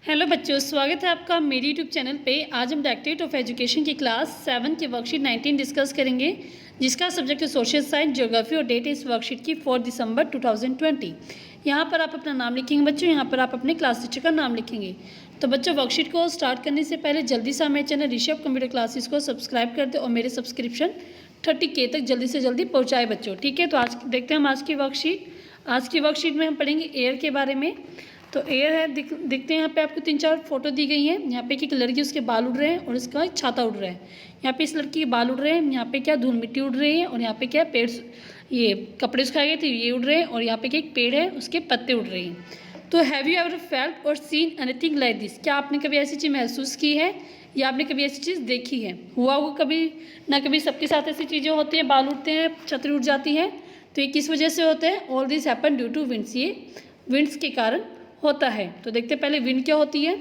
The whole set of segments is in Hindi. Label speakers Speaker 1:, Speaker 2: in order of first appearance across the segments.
Speaker 1: हेलो बच्चों, स्वागत है आपका मेरे यूट्यूब चैनल पे। आज हम डायरेक्टरेट ऑफ एजुकेशन की क्लास 7 की वर्कशीट 19 डिस्कस करेंगे, जिसका सब्जेक्ट है सोशल साइंस, ज्योग्राफी और डेट इस वर्कशीट की 4 दिसंबर 2020। यहाँ पर आप अपना नाम लिखेंगे बच्चों, यहाँ पर आप अपने क्लास टीचर का नाम लिखेंगे। तो बच्चों, वर्कशीट को स्टार्ट करने से पहले जल्दी से मेरे चैनल ऋषभ कंप्यूटर क्लासेस को सब्सक्राइब कर दे और मेरे सब्सक्रिप्शन 30K तक जल्दी से जल्दी पहुँचाए बच्चों, ठीक है। तो आज देखते हैं हम आज की वर्कशीट। आज की वर्कशीट में हम पढ़ेंगे एयर के बारे में। तो एयर है, दिखते हैं यहाँ पे आपको 3-4 फोटो दी गई है। यहाँ पे एक लड़की, उसके बाल उड़ रहे हैं और इसका एक छाता उड़ रहा है। यहाँ पे इस लड़की के बाल उड़ रहे हैं, यहाँ पे क्या धूल मिट्टी उड़ रही है, और यहाँ पे क्या पेड़, ये कपड़े सुखाए गए थे ये उड़ रहे हैं, और यहाँ पे क्या एक पेड़ है उसके पत्ते उड़ रहे हैं। तो हैव यू एवर फेल्ट और सीन एनीथिंग लाइक दिस? क्या आपने कभी ऐसी चीज़ महसूस की है या आपने कभी ऐसी चीज़ देखी है? हुआ होगा कभी ना कभी, सबके साथ ऐसी चीज़ें होती हैं, बाल उड़ते हैं, छतरी उड़ जाती है। तो ये किस वजह से होते हैं? All this happen due to winds, ये विंड्स के कारण होता है। तो देखते हैं पहले विंड क्या होती है।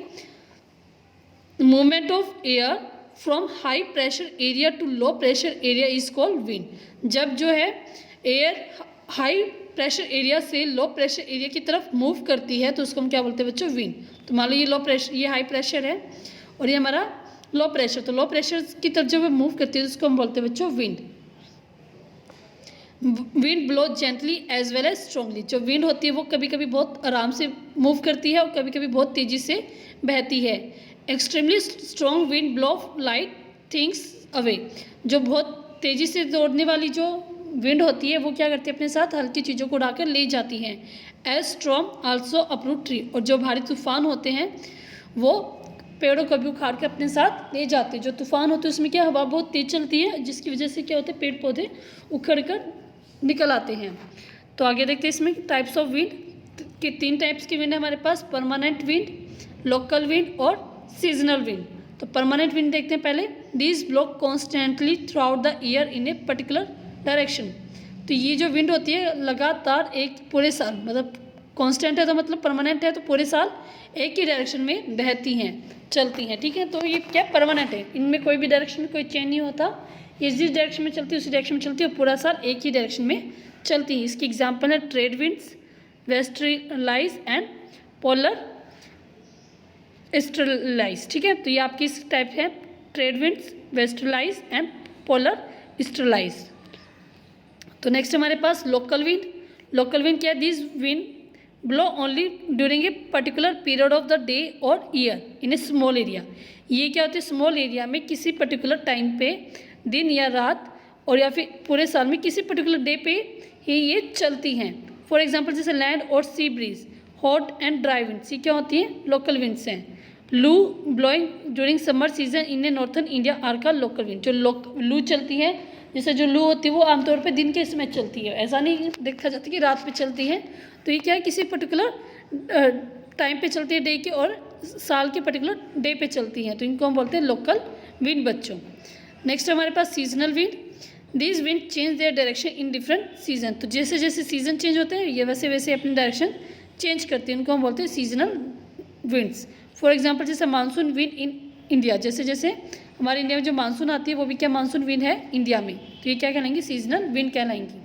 Speaker 1: Movement of air from high pressure area to low pressure area is called wind. जब जो है एयर हाई प्रेशर एरिया से लो प्रेशर एरिया की तरफ मूव करती है तो उसको हम क्या बोलते हैं बच्चों? विंड। तो मान लो ये लो प्रेशर, ये हाई प्रेशर है और ये हमारा लो प्रेशर, तो लो प्रेशर की तरफ जब मूव करती है तो उसको हम बोलते हैं बच्चों wind. Wind blow gently as well as strongly. जो विंड होती है वो कभी कभी बहुत आराम से मूव करती है और कभी कभी बहुत तेज़ी से बहती है। Extremely strong wind blow light things away. जो बहुत तेज़ी से दौड़ने वाली जो विंड होती है वो क्या करती है? अपने साथ हल्की चीज़ों को उड़ाकर ले जाती हैं। As storm also uproot tree. और जो भारी तूफान होते हैं वो पेड़ों को भी उखाड़ के अपने साथ ले जाते हैं। जो तूफान होते हैं उसमें क्या हवा बहुत तेज चलती है, जिसकी वजह से क्या होते हैं? पेड़ पौधे उखड़ कर निकल आते हैं। तो आगे देखते हैं इसमें टाइप्स ऑफ विंड के 3 टाइप्स की विंड है हमारे पास, परमानेंट विंड, लोकल विंड और सीजनल विंड। तो परमानेंट विंड देखते हैं पहले। This blow constantly through out the year in a particular direction. तो ये जो विंड होती है लगातार एक पूरे साल, मतलब कांस्टेंट है तो मतलब परमानेंट है, तो पूरे साल एक ही डायरेक्शन में बहती हैं, चलती हैं, ठीक है। तो ये क्या परमानेंट है, इनमें कोई भी डायरेक्शन में कोई चेंज नहीं होता। ये जिस डायरेक्शन में चलती है उसी डायरेक्शन में चलती है और पूरा साल एक ही डायरेक्शन में चलती है। इसकी एग्जांपल है trade winds, westerlies and polar easterlies, ठीक है। तो ये आपकी इस टाइप है, trade winds, westerlies and polar easterlies. तो नेक्स्ट हमारे पास लोकल विंड। लोकल विंड क्या है? This wind blow only during a particular period of the day और year in a small area. ये क्या होती है? स्मॉल एरिया में किसी पर्टिकुलर टाइम पे, दिन या रात, और या फिर पूरे साल में किसी पर्टिकुलर डे पे ही ये चलती हैं। फॉर एग्जांपल जैसे लैंड और sea breeze, hot and dry wind, sea क्या होती हैं? लोकल विंड्स हैं। Loo blowing during summer season in a northern India are का लोकल विंड। जो लू चलती है, जैसे जो लू होती है वो आमतौर पे दिन के समय चलती है, ऐसा नहीं देखा जाता कि रात पे चलती है। तो ये क्या है? किसी पर्टिकुलर टाइम पे चलती है डे के, और साल के पर्टिकुलर डे पे चलती हैं, तो इनको हम बोलते हैं लोकल विंड बच्चों। नेक्स्ट हमारे पास seasonal wind. This wind change their direction in different season. तो जैसे जैसे सीजन चेंज होते हैं ये वैसे वैसे अपनी डायरेक्शन चेंज करते हैं, उनको हम बोलते हैं सीजनल विंड्स। फॉर एग्जाम्पल जैसे मानसून विंड इन इंडिया, जैसे जैसे हमारे इंडिया में जो मानसून आती है वो भी क्या मानसून विंड है इंडिया में, तो ये क्या कहलाएंगी? Seasonal wind कहलाएंगी।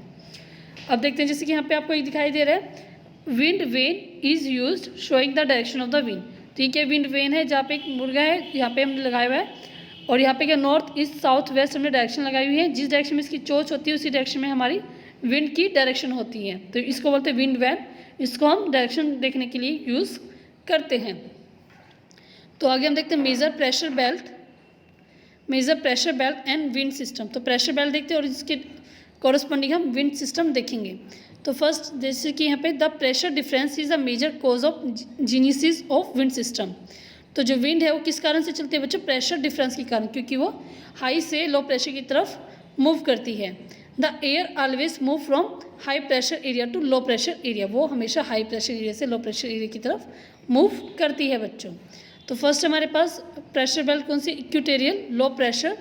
Speaker 1: अब देखते हैं जैसे कि यहाँ पे आपको ये दिखाई दे रहा है, wind vane is used showing the direction of the wind. तो ये क्या विंड वेन है? जहाँ पे एक मुर्गा है यहाँ पे हमने लगाया हुआ है, और यहाँ पे क्या नॉर्थ ईस्ट साउथ वेस्ट हमने डायरेक्शन लगाई हुई है। जिस डायरेक्शन में इसकी चोंच होती है उसी डायरेक्शन में हमारी विंड की डायरेक्शन होती है, तो इसको बोलते हैं विंड वैन। इसको हम डायरेक्शन देखने के लिए यूज़ करते हैं। तो आगे हम देखते हैं major pressure belt and wind system. तो प्रेशर बेल्ट देखते हैं और इसके कॉरस्पॉन्डिंग हम विंड सिस्टम देखेंगे। तो फर्स्ट जैसे कि यहाँ पे the pressure difference is the major cause of genesis of wind system. तो जो विंड है वो किस कारण से चलती है बच्चों? प्रेशर डिफरेंस के कारण, क्योंकि वो हाई से लो प्रेशर की तरफ मूव करती है। The air always move from high pressure area to low pressure area. वो हमेशा हाई प्रेशर एरिया से लो प्रेशर एरिया की तरफ मूव करती है बच्चों। तो फर्स्ट हमारे पास प्रेशर बेल्ट कौन सी? इक्वेटोरियल लो प्रेशर,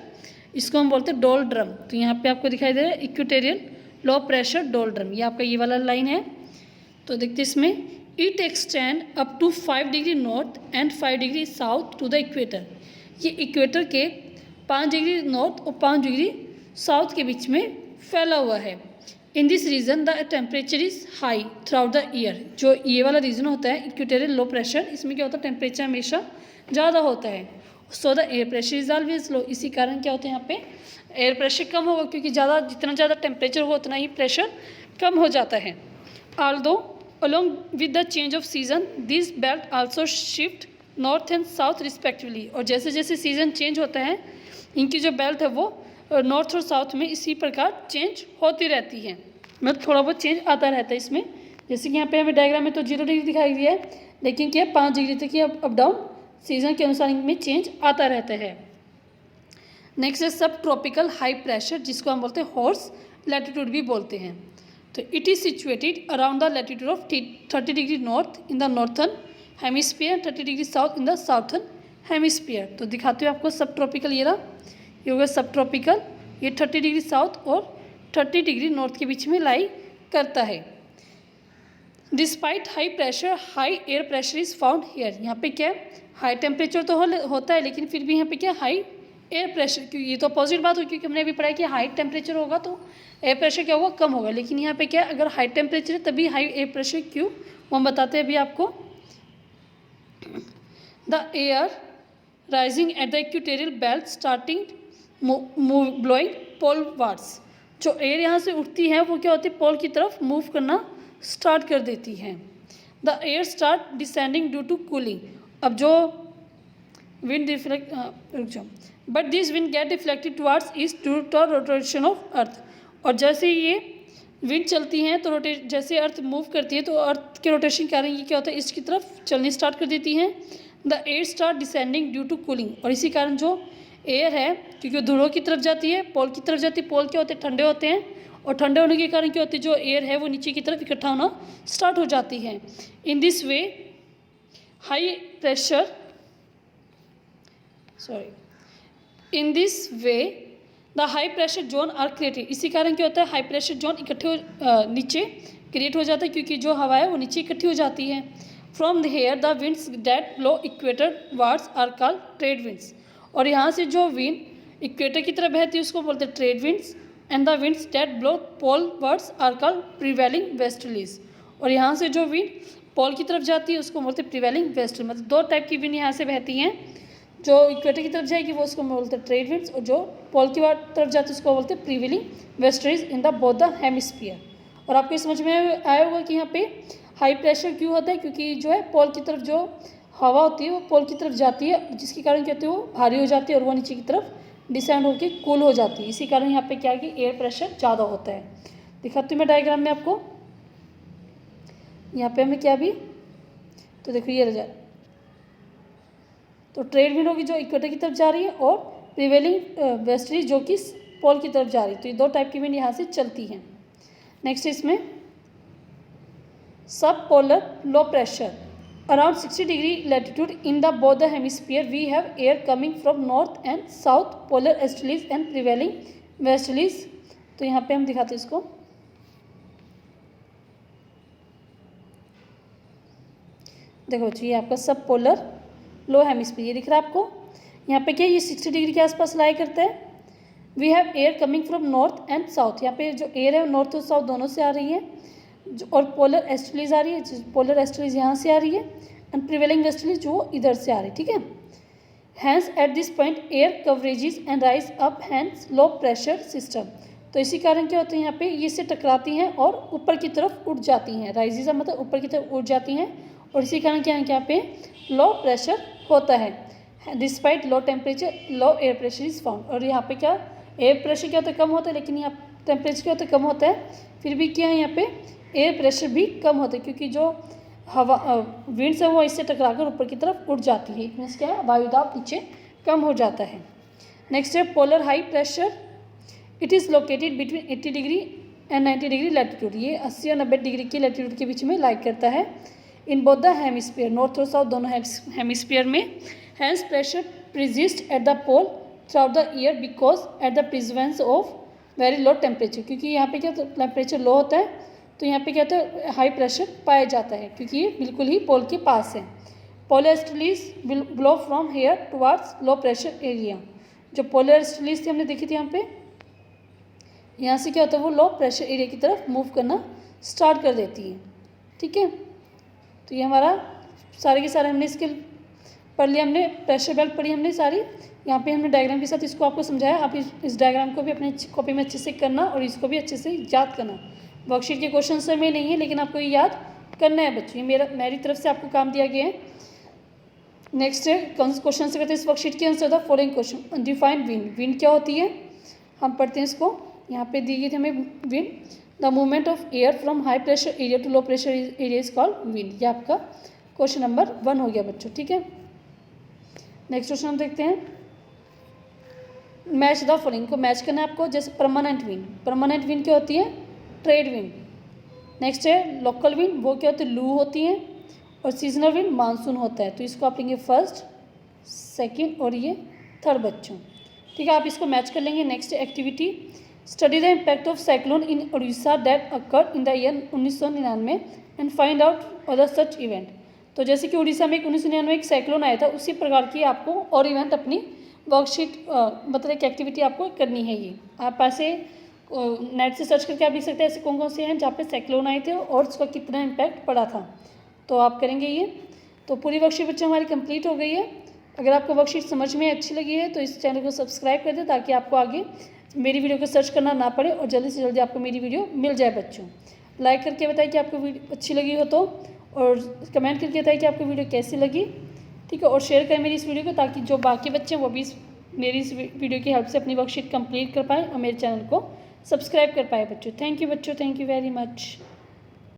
Speaker 1: इसको हम बोलते हैं डोल ड्रम। तो यहाँ पे आपको दिखाई दे रहा है equatorial low pressure doldrum, ये आपका ये वाला लाइन है। तो देखते इसमें it extend up to 5 degree north and 5 degree south to the equator. ये इक्वेटर के 5 डिग्री नॉर्थ और 5 डिग्री साउथ के बीच में फैला हुआ है। In this region the temperature is high throughout the year. जो ये वाला रीजन होता है इक्वेटोरियल लो प्रेशर, इसमें क्या होता है टेम्परेचर हमेशा ज़्यादा होता है। So the air pressure is always low, इसी कारण क्या होता है यहाँ पे एयर प्रेशर कम होगा, क्योंकि जितना ज़्यादा टेम्परेचर होगा उतना ही प्रेशर कम हो जाता है। Although along with the change of season these belt also shift north and south respectively। और जैसे जैसे सीज़न चेंज होता है इनकी जो बेल्ट है वो नॉर्थ और साउथ में इसी प्रकार चेंज होती रहती है, मतलब थोड़ा बहुत चेंज आता रहता है इसमें। जैसे कि यहाँ पे हमें डायग्राम में तो 0 डिग्री दिखाई दिया है, लेकिन क्या 5 डिग्री तक ये अप डाउन सीज़न के अनुसार इनमें चेंज आता रहता है। नेक्स्ट है सब ट्रॉपिकल हाई प्रेशर, जिसको हम बोलते हैं हॉर्स लैटिट्यूड भी बोलते हैं। तो it is situated around the latitude of 30 degree north in the northern hemisphere, 30 degree south in the southern hemisphere. तो दिखाते हुए आपको सब ट्रॉपिकल ये रहा, ये होगा सब ट्रॉपिकल, ये 30 डिग्री साउथ और 30 डिग्री नॉर्थ के बीच में लाई करता है। Despite high pressure high air pressure is found here. यहाँ पे क्या है हाई टेम्परेचर तो होता है, लेकिन फिर भी यहाँ पे क्या हाई एयर प्रेशर, क्योंकि ये तो पॉजिटिव बात होगी, क्योंकि हमने अभी पढ़ा है कि हाई टेम्परेचर होगा तो एयर प्रेशर क्या होगा कम होगा। लेकिन यहाँ पे क्या है अगर हाई टेम्परेचर है तभी हाई एयर प्रेशर क्यों, वो हम बताते हैं अभी आपको। The air rising at the equatorial belt starting blowing polewards. जो एयर यहाँ से उठती है वो क्या होती है पोल की तरफ मूव करना स्टार्ट कर देती है। The air start descending due to cooling. अब जो विंड रिफ्लेक्ट रुक जाओ, but this wind get reflected towards east due to rotation of earth. और जैसे ये विंड चलती हैं तो जैसे अर्थ मूव करती है तो अर्थ के रोटेशन के कारण ये क्या होता है ईस्ट की तरफ चलनी स्टार्ट कर देती हैं। The air start descending due to cooling. और इसी कारण जो एयर है क्योंकि ध्रुवों की तरफ जाती है, पोल की तरफ जाती है, पोल क्या होते हैं ठंडे होते हैं, और ठंडे होने के कारण क्या होती है जो एयर है वो नीचे की तरफ इकट्ठा होना स्टार्ट हो जाती है। In this way high pressure in this way the high pressure zone are created. इसी कारण क्या होता है हाई प्रेशर जोन इकट्ठे नीचे क्रिएट हो जाता है, क्योंकि जो हवा है वो नीचे इकट्ठी हो जाती है। From the here the winds that blow equatorwards are called trade winds. और यहाँ से जो विंड इक्वेटर की तरफ बहती है उसको बोलते हैं trade winds. And the winds that blow polewards are called prevailing westerlies. और यहाँ से जो विंड पोल की तरफ जाती है उसको बोलते हैं प्रिवेलिंग वेस्टर्ली। मतलब दो टाइप की विंड यहाँ से बहती हैं, जो इक्वेटर की तरफ जाएगी वो उसको बोलते हैं ट्रेड विंड्स, और जो पोल की तरफ जाती है उसको बोलते हैं prevailing westerlies in the both the hemisphere. और आपको समझ में आया होगा कि यहाँ पे हाई प्रेशर क्यों होता है, क्योंकि जो है पोल की तरफ जो हवा होती है वो पोल की तरफ जाती है, जिसके कारण क्या होती है वो भारी हो जाती है और वो नीचे की तरफ डिसेंड होकर कूल हो जाती है। इसी कारण यहाँ पे क्या है कि एयर प्रेशर ज़्यादा होता है। दिखाती हूँ मैं डायग्राम में आपको। यहाँ पे हमें क्या भी तो देखो ये रहा, तो ट्रेड विंड होगी जो इक्वेटर की तरफ जा रही है और प्रिवेलिंग वेस्टर्ली जो कि पोल की तरफ जा रही है। तो ये दो टाइप की विंड यहाँ से चलती हैं। नेक्स्ट इसमें subpolar low pressure around 60 degree latitude in the both the hemisphere we have air coming from north and south polar easterlies and prevailing westerlies. तो यहाँ पे हम दिखाते हैं इसको। देखो जी ये आपका सब पोलर लो हेमिस्फीयर ये दिख रहा है आपको। यहाँ पे क्या ये 60 डिग्री के आसपास लाई करता है। We have air coming from north and south. यहाँ पे जो एयर है वो नॉर्थ और साउथ दोनों से आ रही है, और पोलर एस्टर्लीज आ रही है, पोलर एस्टर्लीज यहाँ से आ रही है, एंड प्रिवेलिंग वेस्टर्लीज जो इधर से आ रही है, ठीक है। Hence at this point air converges and rise up hence low pressure system. तो इसी कारण क्या होता है यहाँ पे ये से टकराती हैं और ऊपर की तरफ उठ जाती हैं। राइजेस मतलब ऊपर की तरफ उठ जाती हैं, और इसी कारण क्या है कि यहाँ पे लो प्रेशर होता है। Despite low temperature low air pressure is found. और यहाँ पे क्या एयर प्रेशर क्या होता है कम होता है, लेकिन यहाँ टेम्परेचर क्या होता है कम होता है, फिर भी क्या है यहाँ पे एयर प्रेशर भी कम होता है, क्योंकि जो हवा विंड्स है वो इससे टकराकर ऊपर की तरफ उठ जाती है। मीन्स क्या है वायुदाब नीचे कम हो जाता है। नेक्स्ट है polar high pressure. It is located between 80 degree and 90 degree latitude. ये 80 और 90 डिग्री की लैटिट्यूड के बीच में लाइक करता है। In both the hemisphere north और साउथ दोनों हेमिस्फीयर में। Hence pressure persist at the pole throughout the year because at the presence of very low temperature. क्योंकि यहाँ पे क्या टेम्परेचर लो होता है तो यहाँ पे क्या होता है हाई प्रेशर पाया जाता है, क्योंकि ये बिल्कुल ही पोल के पास है। Polar easterlies will blow from here towards low pressure area. जो पोलर एस्टर्लीज थी हमने देखी थी यहाँ पे, यहाँ से क्या होता है, वो लो प्रेशर एरिया की तरफ मूव करना स्टार्ट कर देती है। ठीक है, तो ये हमारा सारे के सारे हमने स्किल पढ़ लिया, हमने प्रेशर बेल्ट पढ़ी हमने सारी। यहाँ पे हमने डायग्राम के साथ इसको आपको समझाया। आप इस डायग्राम को भी अपने कॉपी में अच्छे से करना और इसको भी अच्छे से याद करना। वर्कशीट के क्वेश्चन से में नहीं है, लेकिन आपको ये याद करना है बच्चों। ये मेरी तरफ से आपको काम दिया गया है। नेक्स्ट है क्वेश्चन से करते हैं इस वर्कशीट के answer the following question. Define wind. Wind क्या होती है, हम पढ़ते हैं इसको। यहाँ पे दी गई थी हमें wind, the movement of air from high pressure area to low pressure area is called wind. ये आपका क्वेश्चन नंबर 1 हो गया बच्चों। ठीक है, नेक्स्ट क्वेश्चन हम देखते हैं। मैच द फॉलोइंग को मैच करना है आपको। जैसे परमानेंट विंड, परमानेंट विंड क्या होती है, ट्रेड विंड। नेक्स्ट है लोकल विंड, वो क्या होती है, लू होती है। और सीजनल विंड मानसून होता है। तो इसको आप लेंगे फर्स्ट, सेकंड और ये थर्ड बच्चों। ठीक है, आप इसको मैच कर लेंगे। Next activity, study the impact of cyclone in Orissa that occurred in the year 1999 and find out other such event. तो जैसे कि उड़ीसा में 1999 एक साइक्लोन आया था, उसी प्रकार की आपको और इवेंट अपनी वर्कशीट मतलब एक एक्टिविटी आपको करनी है। ये आप ऐसे नेट से सर्च करके आप लिख सकते हैं ऐसे कौन कौन से हैं जहाँ पे साइक्लोन आए थे और उसका कितना इम्पैक्ट पड़ा था, तो आप करेंगे ये। तो पूरी वर्कशीट बच्चों हमारी कंप्लीट हो गई है। अगर आपको वर्कशीट समझ में अच्छी लगी है तो इस चैनल को सब्सक्राइब कर दें, ताकि आपको आगे मेरी वीडियो को सर्च करना ना पड़े और जल्दी से जल्दी आपको मेरी वीडियो मिल जाए बच्चों। लाइक करके बताइए कि आपको वीडियो अच्छी लगी हो तो, और कमेंट करके बताइए कि आपको वीडियो कैसी लगी। ठीक है, और शेयर करें मेरी इस वीडियो को, ताकि जो बाकी बच्चे हैं वो भी मेरी इस वीडियो की हेल्प से अपनी वर्कशीट कंप्लीट कर पाएँ और मेरे चैनल को सब्सक्राइब कर पाए बच्चों। थैंक यू बच्चों, थैंक यू वेरी मच।